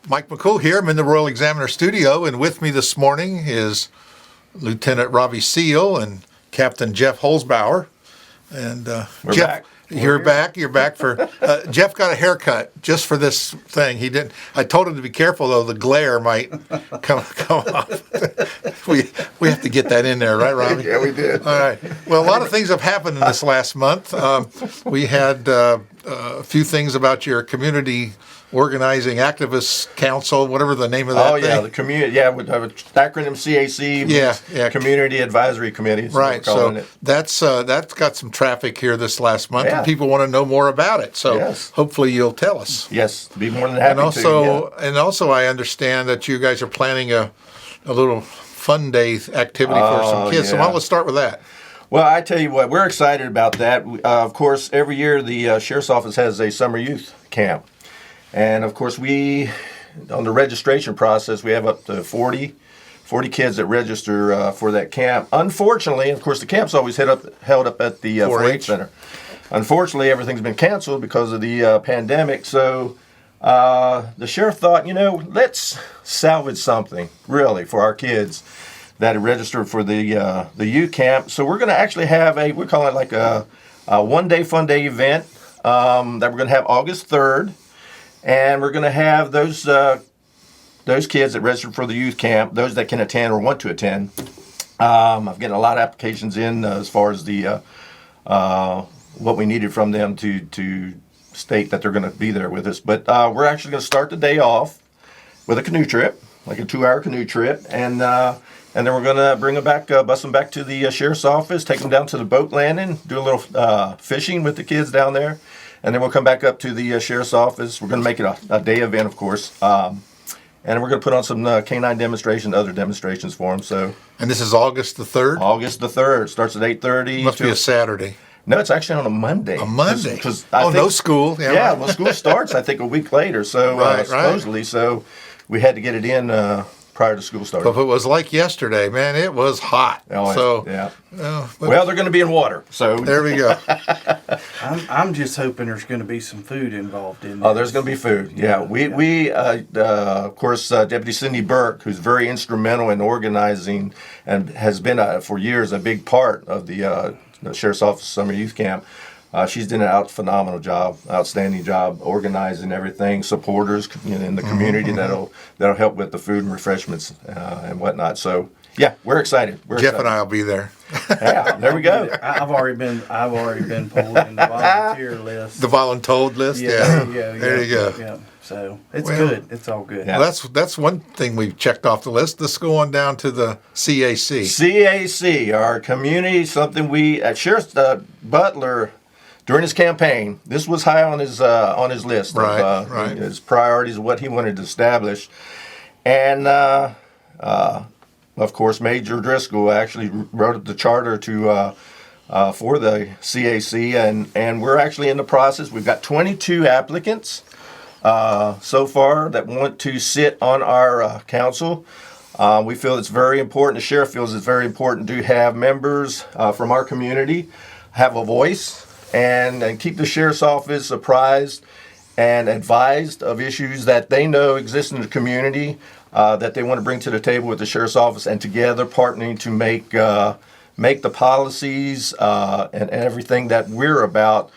Mike McCool here. I'm in the Royal Examiner studio, and with me this morning is Lt Robbie Seal and Captain Jeff Holzbauer. And We're Jeff, back. You're back for Jeff got a haircut just for this thing. He didn't. I told him to be careful though. The glare might come off. we have to get that in there, right, Robbie? Yeah, we did. All right. Well, a lot of things have happened in this last month. We had a few things about your community organizing activist council, whatever the name of that thing. Oh yeah, the community. Yeah, with acronym CAC. Yeah. Community Advisory Committee. Right. So that's got some traffic here this last month, Yeah. and people want to know more about it. So Yes. hopefully you'll tell us. Yes, be more than happy And also, I understand that you guys are planning a little fun day activity for some kids. So yeah. let's start with that. Well, I tell you what, we're excited about that. Of course, every year the Sheriff's Office has a summer youth camp. And of course, on the registration process, we have up to 40 kids that register for that camp. Unfortunately, of course, the camp's always held up at the 4-H Center. Unfortunately, everything's been canceled because of the pandemic. So the sheriff thought, let's salvage something, really, for our kids that are registered for the youth camp. So we're going to actually have we're calling it like a one-day fun day event that we're going to have August 3rd. And we're going to have those kids that registered for the youth camp, those that can attend or want to attend. I've getting a lot of applications in as far as the what we needed from them to state that they're going to be there with us. But we're actually going to start the day off with a canoe trip, like a 2-hour canoe trip, and then we're going to bring them back, bus them back to the sheriff's office, take them down to the boat landing, do a little fishing with the kids down there. And then we'll come back up to the sheriff's office. We're going to make it a day event, of course. And we're going to put on some canine demonstrations, other demonstrations for them. And this is August the 3rd? August the 3rd. Starts at 8:30. Must be a Saturday. No, it's actually on a Monday. A Monday? No school. Yeah, well, school starts, I think, a week later. So supposedly. So we had to get it in prior to school starting. But if it was like yesterday, man, it was hot. Oh, so yeah. Well, they're going to be in water. So there we go. I'm just hoping there's going to be some food involved in this. Oh, there's going to be food. Yeah, we of course, Deputy Cindy Burke, who's very instrumental in organizing and has been for years a big part of the Sheriff's Office Summer Youth Camp. She's done an outstanding job organizing everything. Supporters in the community that'll help with the food and refreshments and whatnot. So yeah, we're excited. Jeff and I will be there. Yeah, there we go. I've already been pulled in the volunteer list. The voluntold list. Yeah. There you go. Yeah. So it's good. It's all good. Yeah. Well, that's one thing we've checked off the list. Let's go on down to the CAC. CAC, our community, something we at Sheriff Butler. During his campaign, this was high on his list of his priorities of what he wanted to establish. And, of course, Major Driscoll actually wrote the charter for the CAC, and we're actually in the process. We've got 22 applicants so far that want to sit on our council. We feel it's very important, the sheriff feels it's very important to have members from our community have a voice, and keep the sheriff's office apprised and advised of issues that they know exist in the community that they want to bring to the table with the sheriff's office, and together partnering to make the policies and everything that we're about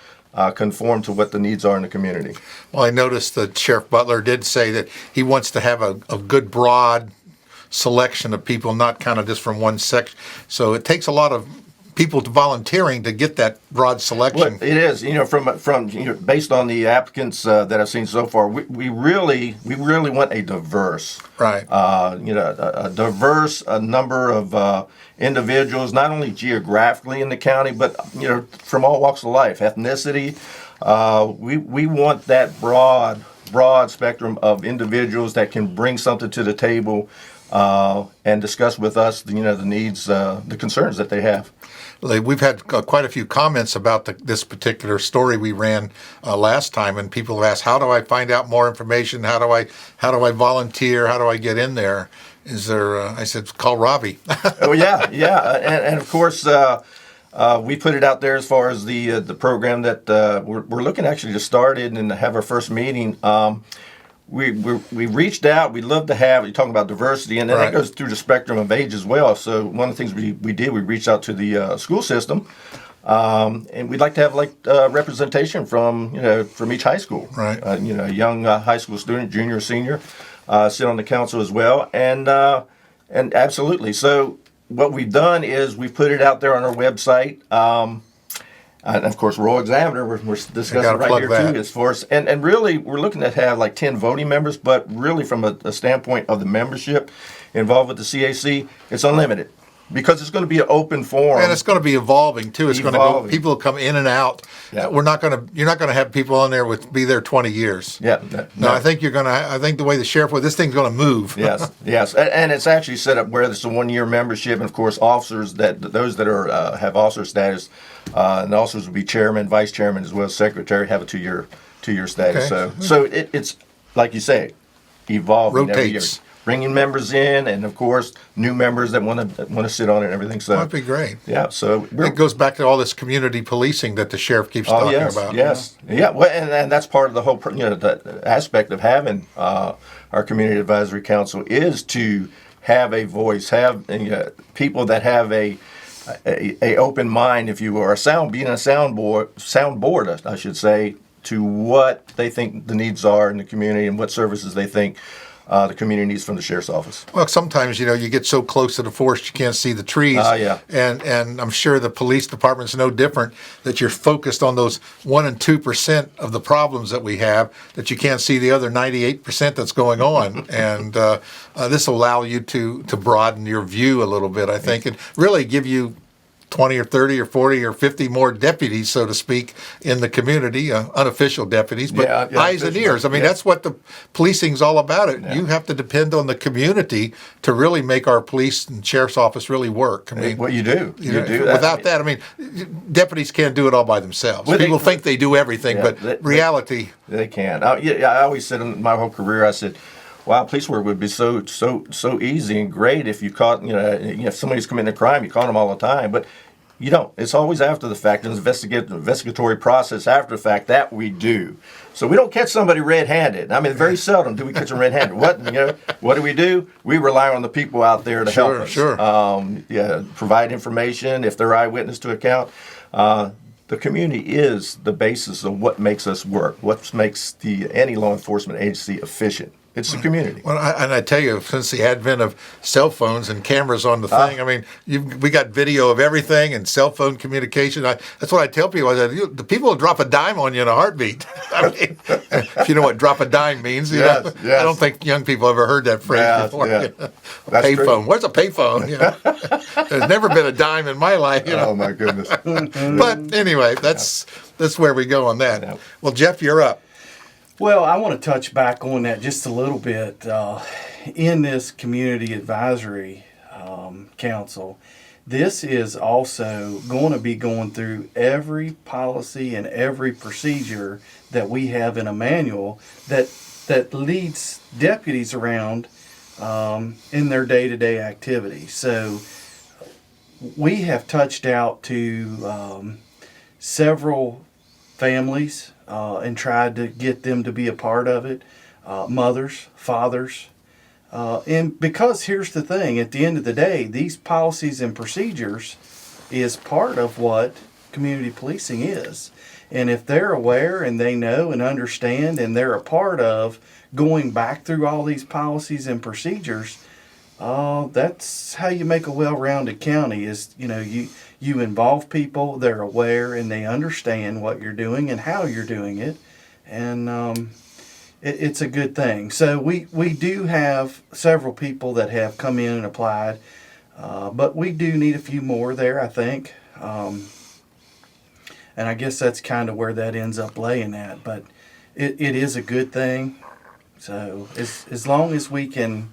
conform to what the needs are in the community. Well, I noticed that Sheriff Butler did say that he wants to have a good broad selection of people, not kind of just from one section. So it takes a lot of people to volunteering to get that broad selection. Well, it is, from based on the applicants that I've seen so far, we really want a diverse, a diverse number of individuals, not only geographically in the county, but from all walks of life, ethnicity. We want that broad spectrum of individuals that can bring something to the table and discuss with us, the needs, the concerns that they have. We've had quite a few comments about this particular story we ran last time, and people have asked, "How do I find out more information? How do I volunteer? How do I get in there?" Is there? I said, "Call Robbie." Oh yeah, and of course we put it out there as far as the program that we're looking actually to start it and have our first meeting. we reached out. We'd love to have. You're talking about diversity, and then Right. that goes through the spectrum of age as well. So one of the things we did, we reached out to the school system, and we'd like to have representation from from each high school. Right. A young high school student, junior or senior, sit on the council as well, and absolutely. So what we've done is we put it out there on our website. And of course, Royal Examiner, we're discussing gotta right plug here that. too, as far as, and really, we're looking to have like 10 voting members, but really from a standpoint of the membership involved with the CAC, it's unlimited because it's going to be an open forum. And it's going to be evolving too. It's going to go. Evolving. People will come in and out. Yeah. You're not going to have people on there be there 20 years. Yeah. No, I think I think the way the sheriff this thing's going to move. Yes. And it's actually set up where it's a 1-year membership, and of course, officers those that are have officer status, and the officers will be chairman, vice chairman, as well as secretary, have a 2-year status. Okay. So it's like you say, evolving every year. Rotates. Bringing members in, and of course, new members that want to sit on it and everything. So That'd be great. yeah. So It goes back to all this community policing that the sheriff keeps talking about. Yes, yeah. Well, and that's part of the whole, the aspect of having our community advisory council is to have a voice, have people that have a open mind, if you will, or being a soundboard, I should say, to what they think the needs are in the community and what services they think the community needs from the sheriff's office. Well, sometimes you get so close to the forest you can't see the trees. Yeah. And I'm sure the police department's no different. That you're focused on those 1% and 2% of the problems that we have. That you can't see the other 98% that's going on. And this will allow you to broaden your view a little bit, I think, and really give you 20 or 30 or 40 or 50 more deputies, so to speak, in the community, unofficial deputies, but eyes and ears. I mean, that's what the policing's all about. You have to depend on the community to really make our police and sheriff's office really work. I mean, Well, you do. Without that, I mean, deputies can't do it all by themselves. Well, People think they do everything, but reality. They can. I always said in my whole career, I said, wow, police work would be so easy and great if you caught, if somebody's committing a crime, you caught them all the time. But you don't. It's always after the fact. An investigatory process after the fact that we do. So we don't catch somebody red-handed. I mean, very seldom do we catch them red-handed. What do? We rely on the people out there to help us. Sure. Provide information if they're eyewitness to account. The community is the basis of what makes us work. What makes any law enforcement agency efficient. It's the community. Well, I tell you, since the advent of cell phones and cameras on the thing, I mean, we got video of everything and cell phone communication. That's what I tell people. I said, the people will drop a dime on you in a heartbeat. I mean, if you know what drop a dime means. Yes. I don't think young people ever heard that phrase before. Yeah. A payphone. Where's a payphone? There's never been a dime in my life. Oh, my goodness. But anyway, that's where we go on that. Yeah. Well, Jeff, you're up. Well, I want to touch back on that just a little bit. In this community advisory council, this is also going to be going through every policy and every procedure that we have in a manual that leads deputies around in their day-to-day activities. So we have touched out to several families and tried to get them to be a part of it, mothers, fathers. And because here's the thing, at the end of the day, these policies and procedures is part of what community policing is. And if they're aware and they know and understand and they're a part of going back through all these policies and procedures, that's how you make a well-rounded county is, you involve people, they're aware, and they understand what you're doing and how you're doing it. And it's a good thing. So we do have several people that have come in and applied, but we do need a few more there, I think. And I guess that's kind of where that ends up laying at. But it is a good thing. So as long as we can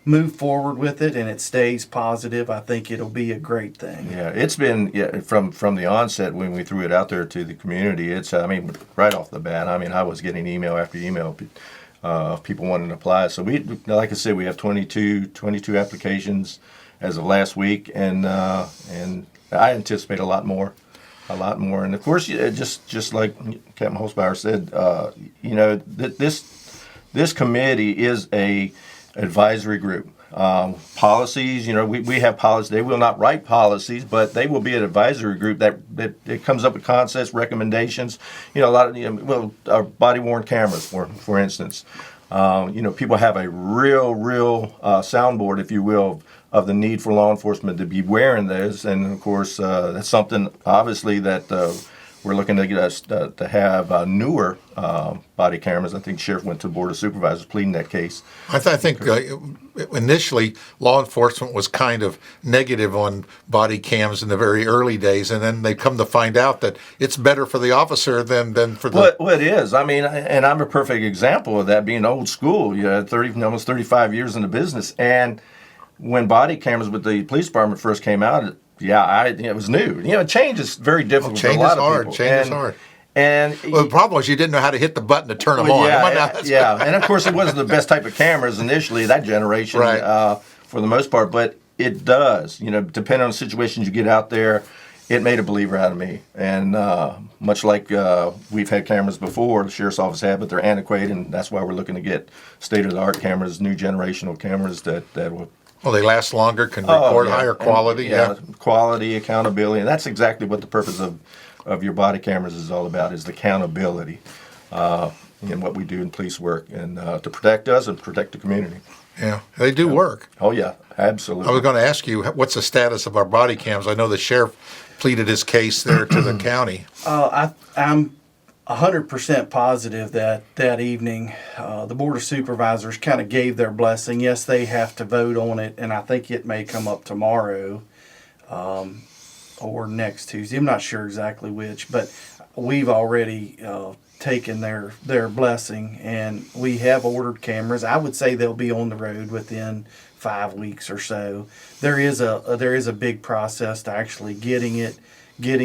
move forward with it and it stays positive, I think it'll be a great thing. Yeah, it's been from the onset when we threw it out there to the community. It's right off the bat. I was getting email after email of people wanting to apply. So we, like I said, we have 22 applications as of last week, and I anticipate a lot more. And of course, just like Captain Holzbauer said, this this committee is a advisory group. Policies, we have policies. They will not write policies, but they will be an advisory group that comes up with concepts, recommendations. A lot of our body worn cameras, for instance. People have a real soundboard, if you will, of the need for law enforcement to be wearing those, and of course that's something obviously that we're looking to get us to have newer body cameras. I think the sheriff went to the board of supervisors pleading that case. I think initially law enforcement was kind of negative on body cams in the very early days, and then they come to find out that it's better for the officer than for the. Well, it is. I mean, and I'm a perfect example of that, being old school. Almost 35 years in the business, and when body cameras with the police department first came out, it was new. Change is very difficult for a lot of people. Change is hard. And the problem was you didn't know how to hit the button to turn them on. And of course it wasn't the best type of cameras initially, that generation, right. For the most part. But it does, depending on the situations you get out there. It made a believer out of me. And much like we've had cameras before, the sheriff's office had, but they're antiquated, and that's why we're looking to get state-of-the-art cameras, new generational cameras that will. Well, they last longer, can record higher quality. Quality, accountability, and that's exactly what the purpose of your body cameras is all about, is the accountability in what we do in police work, and to protect us and protect the community. Yeah, they do work. Oh, yeah, absolutely. I was going to ask you, what's the status of our body cams? I know the sheriff pleaded his case there to the county. I'm 100% positive that evening the Board of Supervisors kind of gave their blessing. Yes, they have to vote on it, and I think it may come up tomorrow or next Tuesday. I'm not sure exactly which, but we've already taken their blessing, and we have ordered cameras. I would say they'll be on the road within 5 weeks or so. There is a big process to actually getting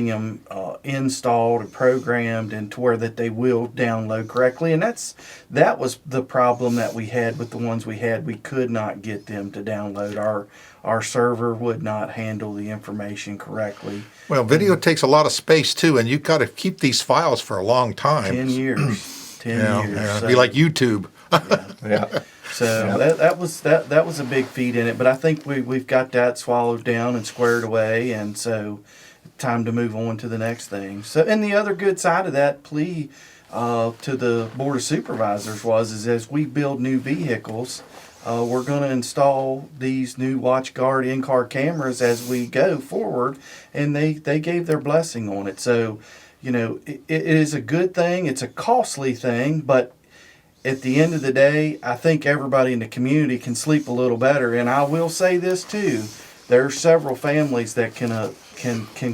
them installed and programmed, and to where that they will download correctly. And that was the problem that we had with the ones we had. We could not get them to download. Our server would not handle the information correctly. Well, video takes a lot of space too, and you've got to keep these files for a long time. 10 years. 10 years. Yeah. So, be like YouTube. Yeah. So that was a big feat in it, but I think we've got that swallowed down and squared away, and so time to move on to the next thing. So, and the other good side of that plea to the Board of Supervisors is as we build new vehicles, we're going to install these new WatchGuard in-car cameras as we go forward, and they gave their blessing on it. So, it is a good thing. It's a costly thing, but at the end of the day, I think everybody in the community can sleep a little better. And I will say this too: there are several families that can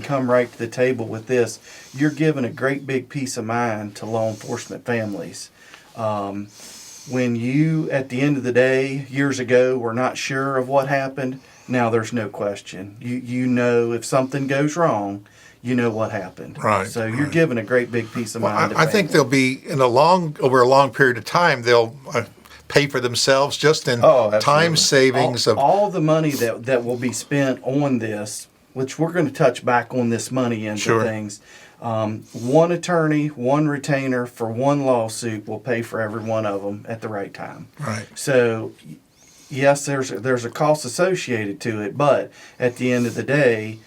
come right to the table with this. You're giving a great big peace of mind to law enforcement families. When you, at the end of the day, years ago, were not sure of what happened, now there's no question. You know if something goes wrong, you know what happened. Right. So you're giving a great big peace of mind. I think they'll be over a long period of time. They'll pay for themselves just in time savings all the money that will be spent on this, which we're going to touch back on this money into things. One attorney, one retainer for one lawsuit will pay for every one of them at the right time. Right. So, yes, there's a cost associated to it, but at the end of the day,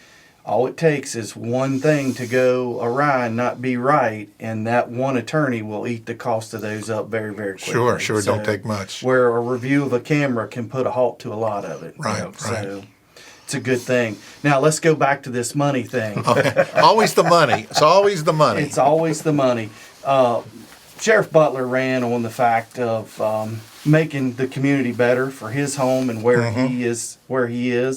all it takes is one thing to go awry and not be right, and that one attorney will eat the cost of those up very, very quickly. Sure, So, don't take much. Where a review of a camera can put a halt to a lot of it. Right. So it's a good thing. Now let's go back to this money thing. Always the money. It's always the money. It's always the money. Sheriff Butler ran on the fact of making the community better for his home and where he is,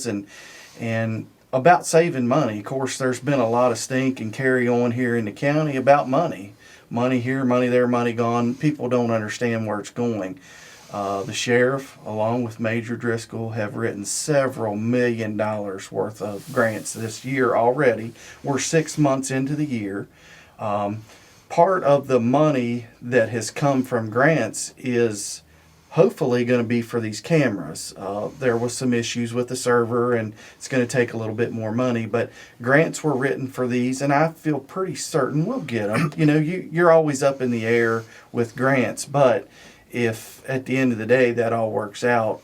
and about saving money. Of course, there's been a lot of stink and carry on here in the county about money. Money here, money there, money gone. People don't understand where it's going. The sheriff, along with Major Driscoll, have written several $1 million worth of grants this year already. We're 6 months into the year. Part of the money that has come from grants is hopefully going to be for these cameras. There was some issues with the server, and it's going to take a little bit more money, but grants were written for these, and I feel pretty certain we'll get them. You're always up in the air with grants, but if at the end of the day that all works out,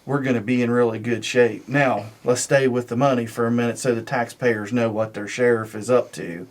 we're going to be in really good shape. Now, let's stay with the money for a minute so the taxpayers know what their sheriff is up to.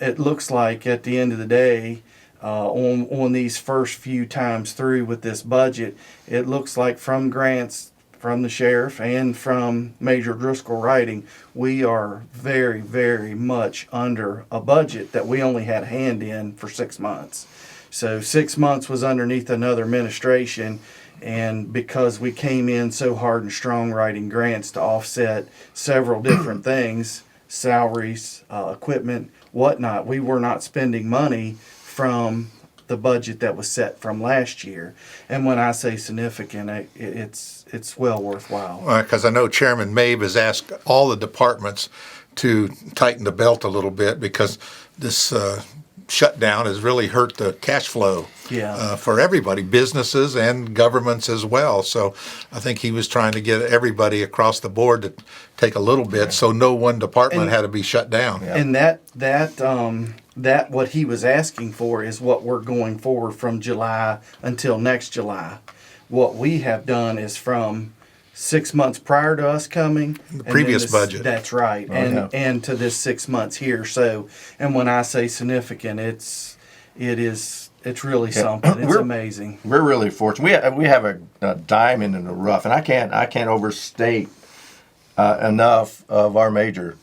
It looks like at the end of the day, on these first few times through with this budget, it looks like from grants from the sheriff and from Major Driscoll writing, we are very, very much under a budget that we only had a hand in for 6 months. So 6 months was underneath another administration, and because we came in so hard and strong writing grants to offset several different things, salaries, equipment, whatnot, we were not spending money from the budget that was set from last year. And when I say significant, it's well worthwhile. Because I know Chairman Mabe has asked all the departments to tighten the belt a little bit because this shutdown has really hurt the cash flow for everybody, businesses and governments as well. So I think he was trying to get everybody across the board to take a little bit so no one department had to be shut down. And that what he was asking for is what we're going forward from July until next July. What we have done is from 6 months prior to us coming. The previous budget. That's right. And to this 6 months here. So, and when I say significant, it's really something. It's amazing. We're really fortunate. We have a diamond in the rough, and I can't overstate enough of our major,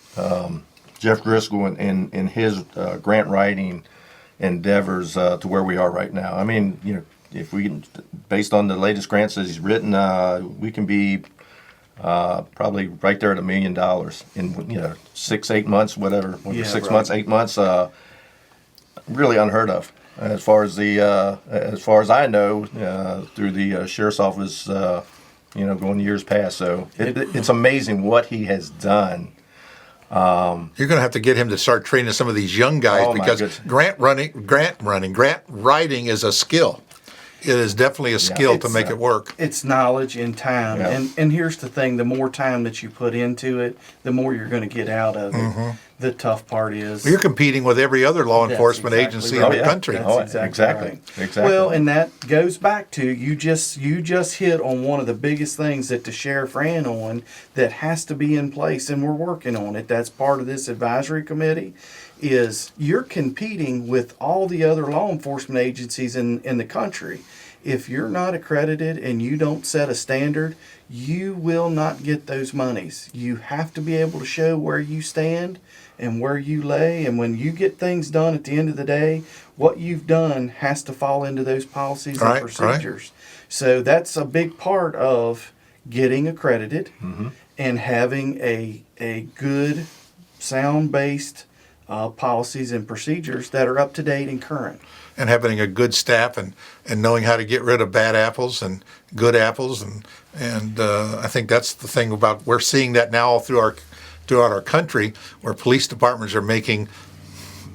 Jeff Driscoll, in his grant writing endeavors to where we are right now. I mean, if we can, based on the latest grants that he's written, we can be probably right there at $1 million in 6-8 months, whatever. 6 months, 8 months, really unheard of. As far as I know, through the sheriff's office, going years past. So it's amazing what he has done. You're going to have to get him to start training some of these young guys because grant writing is a skill. It is definitely a skill to make it work. It's knowledge and time. Yeah. And here's the thing, the more time that you put into it, the more you're going to get out of it. The tough part is... You're competing with every other law enforcement agency in the country. That's exactly. Well, and that goes back to, you just hit on one of the biggest things that the sheriff ran on that has to be in place, and we're working on it. That's part of this advisory committee, is you're competing with all the other law enforcement agencies in the country. If you're not accredited and you don't set a standard, you will not get those monies. You have to be able to show where you stand and where you lay, and when you get things done at the end of the day, what you've done has to fall into those policies and procedures. So that's a big part of getting accredited and having a good, sound-based policies and procedures that are up to date and current. And having a good staff and knowing how to get rid of bad apples and good apples. And I think that's the thing about, we're seeing that now all throughout our country, where police departments are making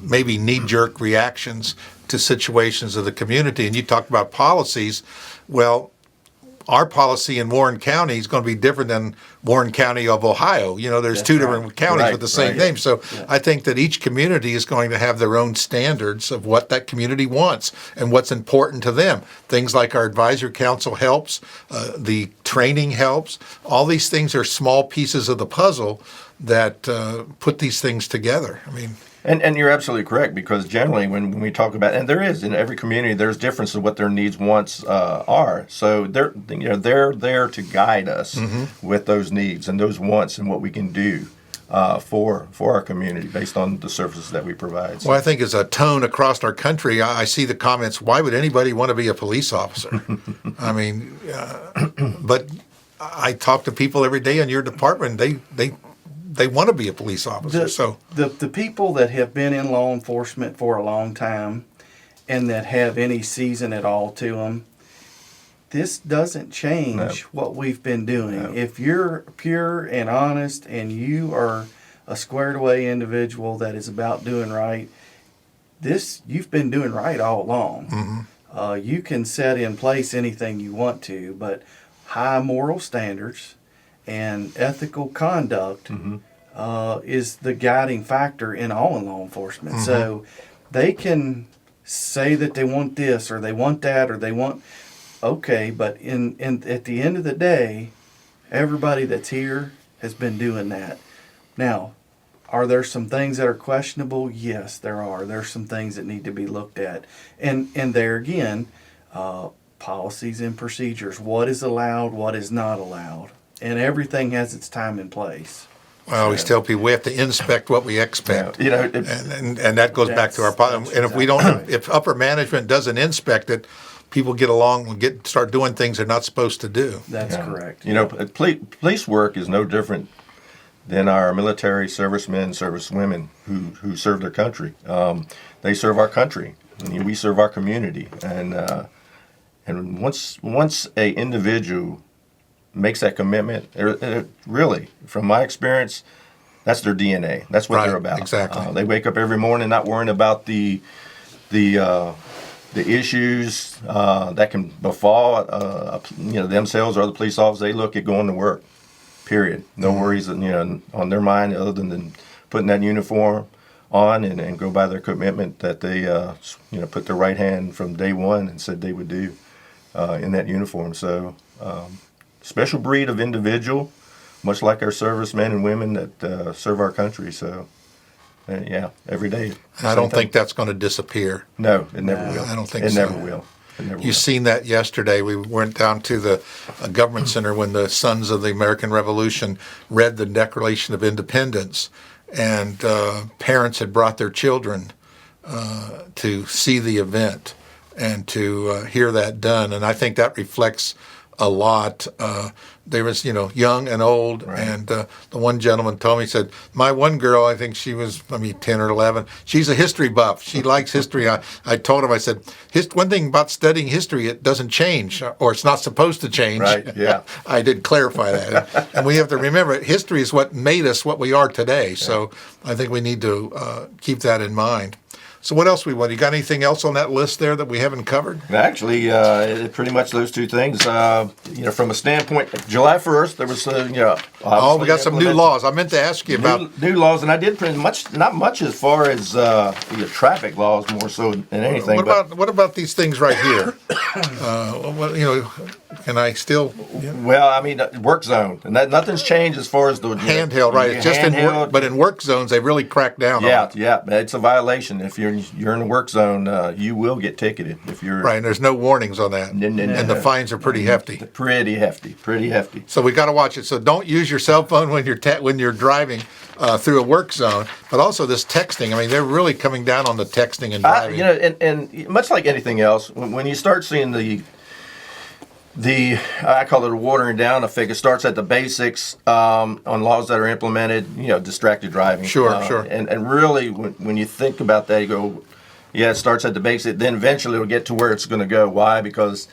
maybe knee-jerk reactions to situations of the community. And you talked about policies. Well, our policy in Warren County is going to be different than Warren County of Ohio. There's two different counties with the same name. So I think that each community is going to have their own standards of what that community wants and what's important to them. Things like our advisory council helps, the training helps. All these things are small pieces of the puzzle that put these things together. I mean... And you're absolutely correct, because generally when we talk about, and there is in every community, there's difference in what their needs, wants are. So they're there to guide us with those needs and those wants and what we can do for our community based on the services that we provide. So. Well, I think as a tone across our country, I see the comments, why would anybody want to be a police officer? I mean, but I talk to people every day in your department, they want to be a police officer. The people that have been in law enforcement for a long time and that have any season at all to them, this doesn't change what we've been doing. No. If you're pure and honest and you are a squared away individual that is about doing right, you've been doing right all along. You can set in place anything you want to, but high moral standards and ethical conduct is the guiding factor in all in law enforcement. So they can say that they want this or they want that or they want, okay, but in at the end of the day, everybody that's here has been doing that. Now, are there some things that are questionable? Yes, there are. There's some things that need to be looked at. And there again, policies and procedures. What is allowed, what is not allowed. And everything has its time and place. I always tell people we have to inspect what we expect. You know, And that goes back to our problem. That's And if we don't, if upper management doesn't inspect it, people get along and start doing things they're not supposed to do. That's correct. You know, police work is no different than our military servicemen, servicewomen who serve their country. They serve our country, and we serve our community. And once a individual makes that commitment, really, from my experience, that's their DNA. That's what Right, they're about. exactly. They wake up every morning not worrying about the issues that can befall themselves or other police officers. They look at going to work. Period. No worries, on their mind other than putting that uniform on and go by their commitment that they, put their right hand from day one and said they would do in that uniform. So, special breed of individual, much like our servicemen and women that serve our country. So, every day. And I don't think that's going to disappear. No, it never will. I don't think it so. Never will. It never will. You've seen that yesterday. We went down to the government center when the Sons of the American Revolution read the Declaration of Independence, and parents had brought their children to see the event and to hear that done. And I think that reflects a lot. There was, young and old, Right. and the one gentleman told me, he said, my one girl, I think she was maybe 10 or 11, she's a history buff. She likes history. I told him, I said, one thing about studying history, it doesn't change, or it's not supposed to change. Right, yeah. I did clarify that. And we have to remember, history is what made us what we are today. So I think we need to keep that in mind. So what else we want? You got anything else on that list there that we haven't covered? Actually, pretty much those two things. From a standpoint, July 1st, there was, We got some new laws. I meant to ask you about. New laws, and I did pretty much, not much as far as traffic laws, more so than anything. What about these things right here? Can I still Work zone, and nothing's changed as far as the handheld? Right, it's just in work, but in work zones they really crack down. on it. Yeah, it's a violation. If you're in the work zone, you will get ticketed if you're Right, and there's no warnings on that, No. and the fines are pretty hefty. Pretty hefty. So we got to watch it. So don't use your cell phone when you're driving through a work zone. But also this texting. I mean, they're really coming down on the texting and driving. And much like anything else, when you start seeing I call it a watering down effect. It starts at the basics on laws that are implemented. Distracted driving. Sure. And really, when you think about that, you go, it starts at the basics. Then eventually it'll get to where it's going to go. Why? Because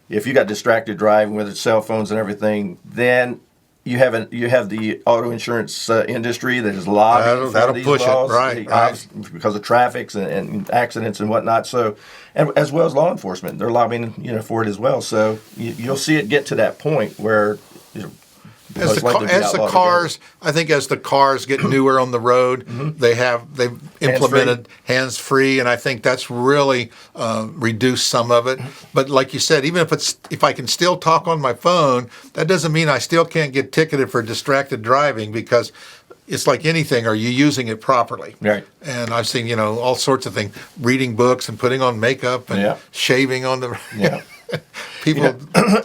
if you got distracted driving with its cell phones and everything, then you have the auto insurance industry that is lobbying That'll for these push it, laws, right. because of traffics and accidents and whatnot. So, and as well as law enforcement, they're lobbying for it as well. So you'll see it get to that point where. As the cars, I think as the cars get newer on the road, they've implemented hands-free, and I think that's really reduced some of it. But like you said, even if I can still talk on my phone, that doesn't mean I still can't get ticketed for distracted driving, because it's like anything. Are you using it properly? Right. And I've seen all sorts of things, reading books and putting on makeup and shaving on the. Yeah. People.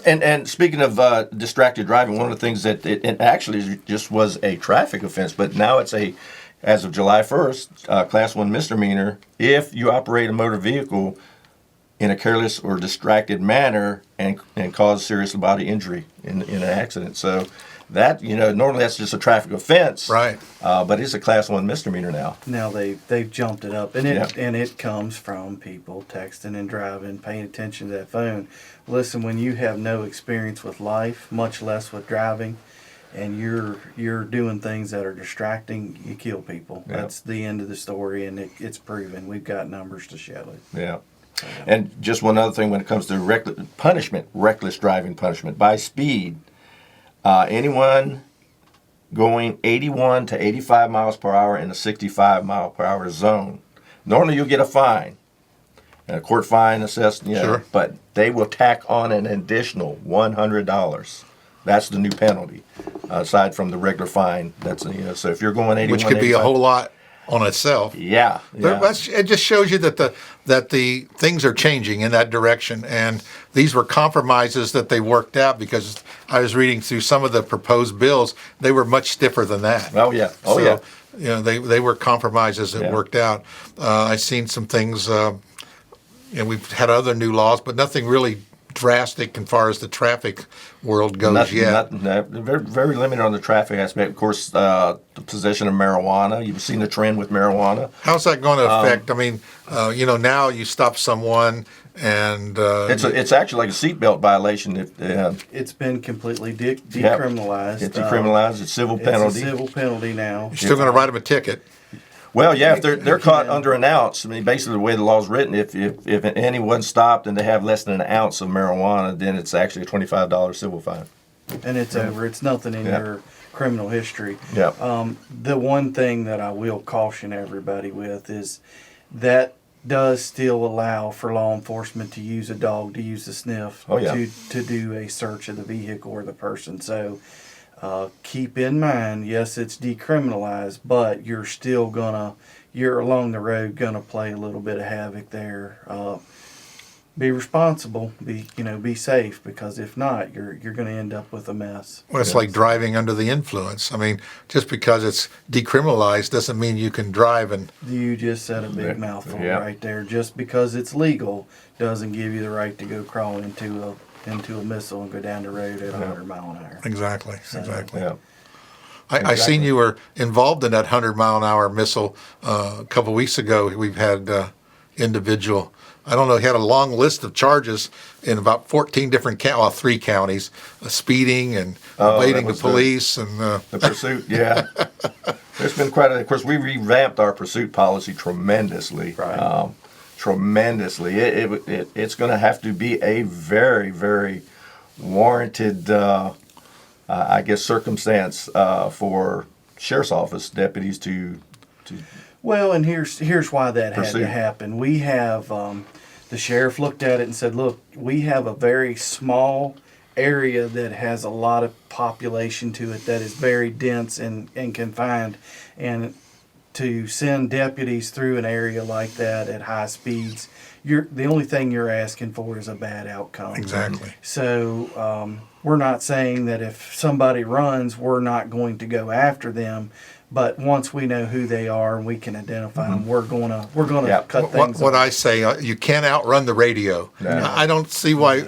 And speaking of distracted driving, one of the things that it actually just was a traffic offense, but now it's as of July 1st, Class 1 misdemeanor if you operate a motor vehicle in a careless or distracted manner and cause serious bodily injury in an accident. So that, normally that's just a traffic offense. Right. But it's a Class 1 misdemeanor now. Now they've jumped it up, and it comes from people texting and driving, paying attention to that phone. Listen, when you have no experience with life, much less with driving, and you're doing things that are distracting, you kill people. Yeah. That's the end of the story, and it's proven. We've got numbers to show it. Yeah. And just one other thing when it comes to reckless driving punishment by speed. Anyone going 81 to 85 miles per hour in a 65 mile per hour zone, normally you'll get a fine. a court fine assessed, Sure. but they will tack on an additional $100. That's the new penalty, aside from the regular fine. That's so if you're going 81, which could be a 85 whole lot on itself. Yeah, yeah. It just shows you that the things are changing in that direction, and these were compromises that they worked out, because I was reading through some of the proposed bills; they were much stiffer than that. Oh yeah, oh So, yeah. You know, they were compromises that Yeah. worked out. I've seen some things. We've had other new laws, but nothing really drastic as far as the traffic world goes yet. Very, very limited on the traffic aspect. Of course, the possession of marijuana. You've seen the trend with marijuana. How's that going to affect? I mean, now you stop someone and It's actually like a seatbelt violation. It's been completely Yep. decriminalized. It's decriminalized. It's civil penalty. It's a civil penalty now. you're still going to write them a ticket. Well, yeah, if they're caught under an ounce, I mean, basically the way the law is written, if anyone's stopped and they have less than an ounce of marijuana, then it's actually a $25 civil fine. And it's over. It's nothing in Yeah. your criminal history. Yeah. The one thing that I will caution everybody with is that does still allow for law enforcement to use a dog, to use a sniff, Oh, yeah. to do a search of the vehicle or the person. So keep in mind, yes, it's decriminalized, but you're still you're along the road gonna play a little bit of havoc there. Be responsible, be safe, because if not, you're gonna end up with a mess. Well, it's like driving under the influence. I mean, just because it's decriminalized doesn't mean you can drive. And You just said a big Yeah. mouthful Yeah. right there. Just because it's legal doesn't give you the right to go crawl into a missile and go down the road at 100 mile an hour. exactly. Yeah. I seen you were involved in that 100-mile-an-hour missile a couple weeks ago. We've had individual. I don't know. He had a long list of charges in about 14 different 3 counties: speeding and evading the was police and. The pursuit, yeah. There's been quite of course, we revamped our pursuit policy tremendously. Right. Tremendously. It's going to have to be a very, very warranted, I guess, circumstance for sheriff's office deputies to Well, and here's why that had Pursue. to happen. We have the sheriff looked at it and said, "Look, we have a very small area that has a lot of population to it, that is very dense and confined, and to send deputies through an area like that at high speeds, the only thing you're asking for is a bad outcome." Exactly. So we're not saying that if somebody runs, we're not going to go after them. But once we know who they are and we can identify them, we're gonna Yeah. cut things. What off. I say, you can't outrun the radio. No. I don't see why,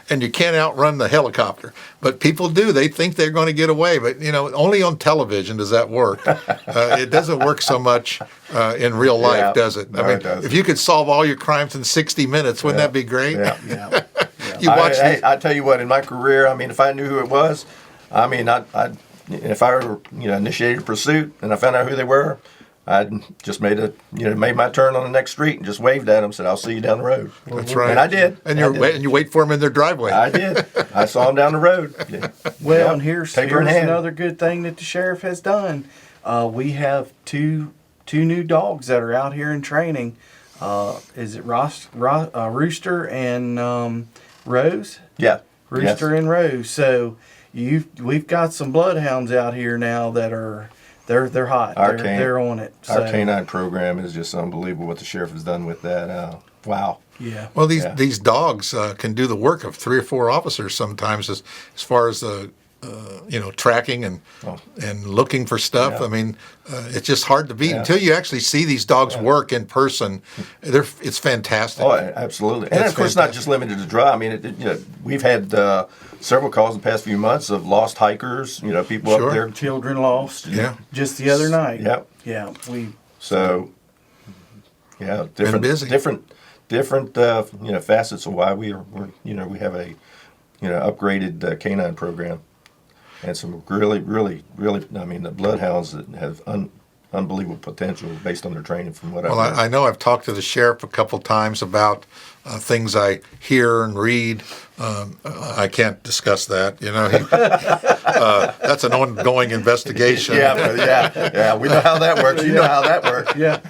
and you can't outrun the helicopter. But people do. They think they're going to get away. But, only on television does that work. It doesn't work so much in real life, Yeah. does it? No, I mean, it doesn't. if you could solve all your crimes in 60 minutes, wouldn't that be great? Yeah. Yeah. You watch these- I tell you what, in my career, I mean, if I knew who it was, I mean, if I were, initiated a pursuit and I found out who they were, I'd just made my turn on the next street and just waved at them, said, "I'll see you down the road." That's right. And I did. And I did. and you wait for them in their driveway. I did. I saw them down the road. Yeah. Well, Yeah. and here's Paper in hand. another good thing that the sheriff has done. We have two new dogs that are out here in training. Is it Rooster and Rose? Yeah. Rooster Yes. and Rose. So we've got some bloodhounds out here now that are they're hot. They're on it. So, Our canine program is just unbelievable what the sheriff has done with that. Wow. yeah. Well, Yeah. these dogs can do the work of 3 or 4 officers sometimes, as far as the tracking and looking for stuff. Yeah. I mean, it's just hard to beat Yeah. until you actually see these dogs work in person. It's fantastic. Oh, absolutely. And That's of course, not fantastic. just limited to drive. I mean, we've had several calls in the past few months of lost hikers. People Sure. up there. Children lost. Yeah. Just the other night. Yep. Yeah. So, yeah, busy. different facets of why we have a upgraded canine program, and some really, really, really. I mean, the bloodhounds that have unbelievable potential based on their training from what Well, I've heard. I know I've talked to the sheriff a couple times about things I hear and read. I can't discuss that. That's an ongoing investigation. Yeah. We know how that works. You know how that works. Yeah.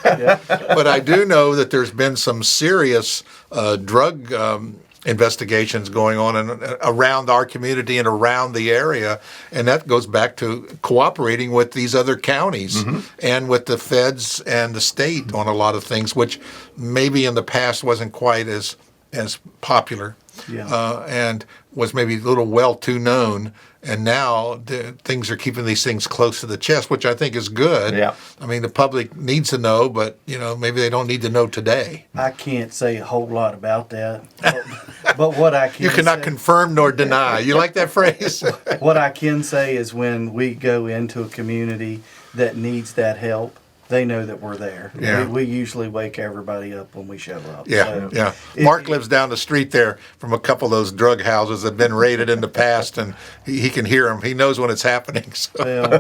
But I do know that there's been some serious drug investigations going on around our community and around the area, and that goes back to cooperating with these other counties and with the feds and the state on a lot of things, which maybe in the past wasn't quite as popular, and was maybe a little well too known. And now things are keeping these things close to the chest, which I think is good. Yeah. I mean, the public needs to know, but maybe they don't need to know today. I can't say a whole lot about that, but what I can You cannot say, confirm nor deny. You like that phrase? what I can say is when we go into a community that needs that help, they know that we're there. Yeah. We usually wake everybody up when we show up. Yeah, So yeah. if- Mark lives down the street there from a couple of those drug houses that have been raided in the past, and he can hear them. He knows when it's happening. So. Well,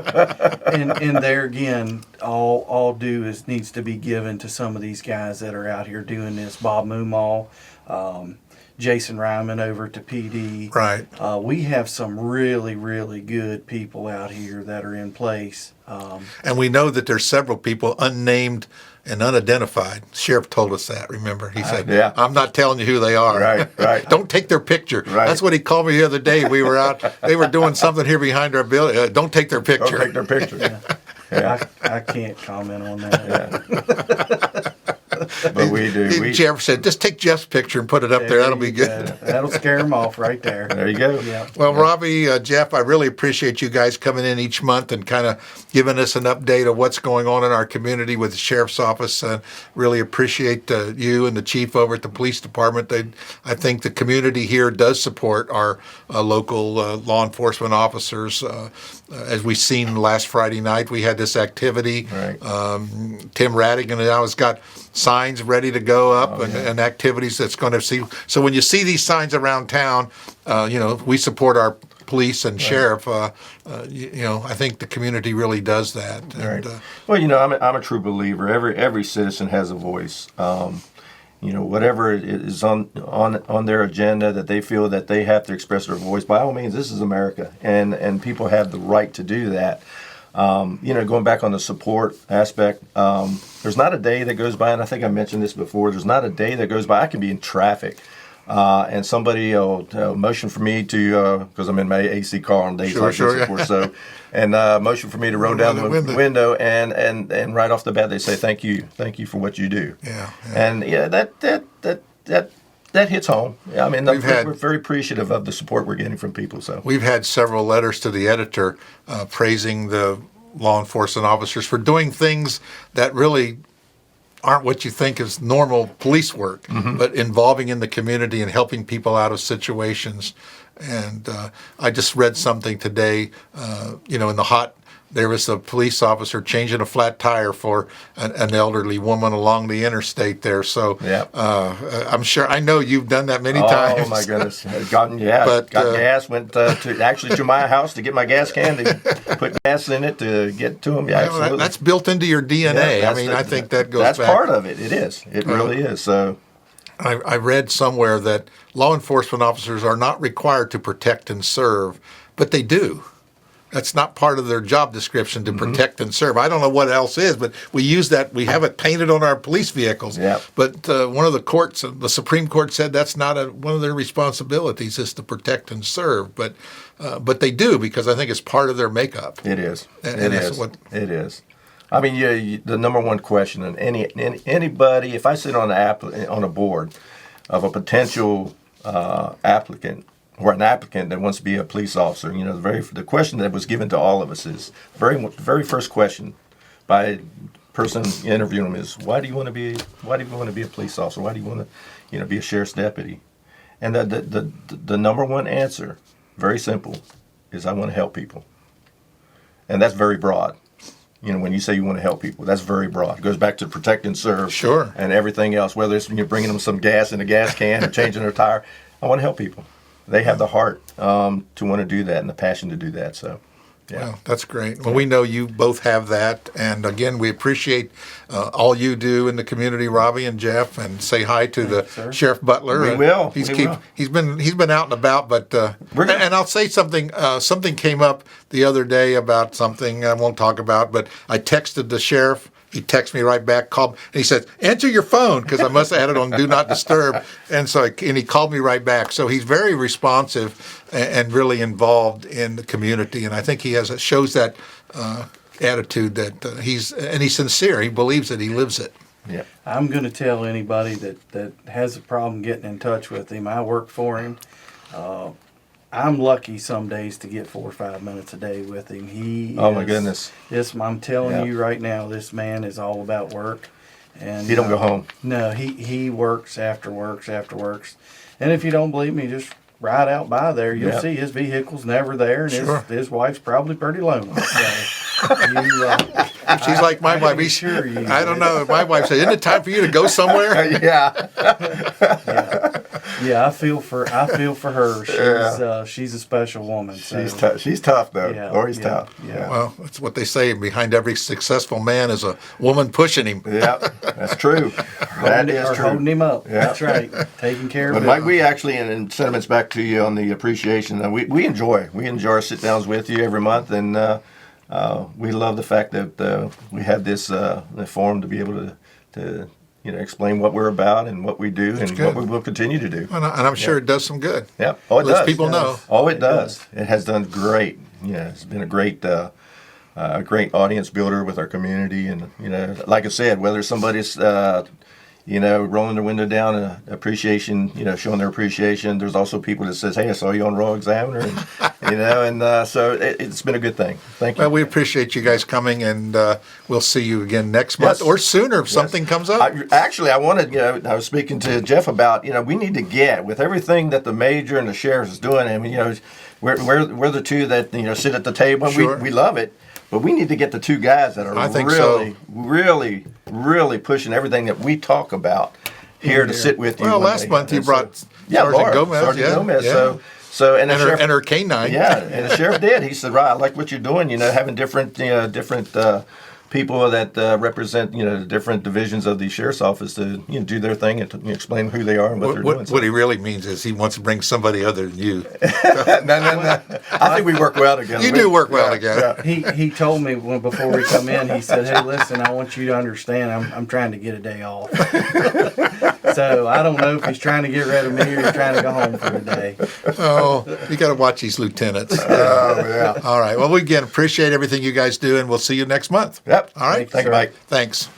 and there again, all due is needs to be given to some of these guys that are out here doing this. Bob Moomaw, Jason Ryman over to PD. Right. We have some really, really good people out here that are in place. And we know that there's several people unnamed and unidentified. Sheriff told us that, remember? He said, Yeah. I'm not telling you who they are. Right. Don't take their picture. Right. That's what he called me the other day. We were out, they were doing something here behind our building. Don't take their picture. Don't take their picture. Yeah. I can't comment on that. But we do. Jeff said, just take Jeff's picture and put it up there. That'll be you good. go. That'll scare them off right there. There you go. Yeah. Well, Robbie, Jeff, I really appreciate you guys coming in each month and kind of giving us an update of what's going on in our community with the sheriff's office. Really appreciate you and the chief over at the police department. I think the community here does support our local law enforcement officers. As we seen last Friday night, we had this activity. Right. Tim Rattigan now has got signs ready to go up and activities that's going to see. So when you see these signs around town, we support our police and sheriff. I think the community really does that. And, Right. Well, I'm a true believer. Every citizen has a voice. Whatever is on their agenda that they feel that they have to express their voice, by all means, this is America, and people have the right to do that. Going back on the support aspect, there's not a day that goes by, and I think I mentioned this before, there's not a day that goes by, I can be in traffic, and somebody will motion for me to, because I'm in my AC car on days like this, of course, and motion for me to roll down the window, and right off the bat they say, thank you for what you do. Yeah. And that hits home. I mean, we're very appreciative of the support we're getting from people. So we've had several letters to the editor praising the law enforcement officers for doing things that really aren't what you think is normal police work, but involving in the community and helping people out of situations. And I just read something today, in the hot. There was a police officer changing a flat tire for an elderly woman along the interstate there. So I'm sure, I know you've done that many times. Oh my goodness, got gas. Went to my house to get my gas can to put gas in it to get to them. Yeah, absolutely. That's built into your DNA. Yeah, I think that goes that's back. part of it. It is. It really is. So I read somewhere that law enforcement officers are not required to protect and serve, but they do. That's not part of their job description to protect and serve. I don't know what else is, but we use that. We have it painted on our police vehicles. Yeah. But one of the courts, the Supreme Court said that's not one of their responsibilities is to protect and serve. But they do, because I think it's part of their makeup. it is. And It that's is. It is. I mean, the number one question, and anybody, if I sit on a board of a potential applicant, or an applicant that wants to be a police officer, the question that was given to all of us is the very first question by a person interviewing them is, why do you want to be a police officer? Why do you want to be a sheriff's deputy? And the number one answer, very simple, is I want to help people. And that's very broad. When you say you want to help people, that's very broad. It goes back to protect and serve. Sure. And everything else, whether it's when you're bringing them some gas in a gas can or changing their tire. I want to help people. They have the heart to want to do that and the passion to do that. So, Yeah. Well, that's great. Well, we know you both have that, and again, we appreciate all you do in the community, Robbie and Jeff, and say hi to the sir. Sheriff Butler. We will. He's We will. He's been out and about, but We're gonna- and I'll say something. Something came up the other day about something I won't talk about, but I texted the sheriff. He texted me right back, called, and he said, "Answer your phone," because I must have had it on Do Not Disturb. And so, and he called me right back. So he's very responsive and really involved in the community. And I think he shows that attitude that he's sincere. He believes it. He lives it. Yeah. I'm going to tell anybody that has a problem getting in touch with him. I work for him. I'm lucky some days to get 4 or 5 minutes a day with him. Oh, my goodness. I'm telling Yeah. you right now, this man is all about work. And He don't go home. No, he works after works. And if you don't believe me, just ride out by there. You'll Yeah. see his vehicle's never there, and Sure. his wife's probably pretty lonely. So She's like my wife. assure you I don't that- know. My wife said, "Isn't it time for you to go somewhere?" Yeah. Yeah, I feel for her. She's a special woman. So. She's tough. She's tough though. Yeah, Lori's yeah, tough. yeah. Well, that's what they say. Behind every successful man is a woman pushing him. Yeah, that's true. That is true. Holding him up. Yeah. That's right. Taking care But of Mike, it. we actually, and sentiments back to you on the appreciation. We enjoy our sit downs with you every month, and we love the fact that we had this forum to be able to explain what we're about and what we do and good. what we will continue to do. And I'm sure it does some good. Yeah. Oh, it Lets does. people know. Oh, it does. It has done great. Yeah, it's been a great audience builder with our community, and like I said, whether somebody's rolling their window down, appreciation, showing their appreciation. There's also people that says, "Hey, I saw you on Raw Examiner," and so it's been a good thing. Thank you. Well, we appreciate you guys coming, and we'll see you again next month Yes. or sooner if something comes up. I wanted, I was speaking to Jeff about, we need to get with everything that the major and the sheriff is doing. I mean, we're the two that sit at the table. And Sure. we love it, but we need to get the two guys that are I think so. really pushing everything that we talk about here to sit with you. Well, one last day. month you And brought Laura, Sergeant Gomez. Sergeant yeah, Gomez. yeah. So and the and, sheriff, her canine. yeah, and the sheriff did. He said, "Right, I like what you're doing. Having different people that represent the different divisions of the sheriff's office to do their thing and to explain who they are and what they're doing." What he really means is he wants to bring somebody other than you. No. I think we work well together. You do work well together. He told me before we come in. He said, "Hey, listen, I want you to understand. I'm trying to get a day off." So I don't know if he's trying to get rid of me or he's trying to go home for a day. Oh, you got to watch these lieutenants. Oh, yeah. All right. Well, we again appreciate everything you guys do, and we'll see you next month. Yep. All right. Thank you, sir. Mike. Thanks.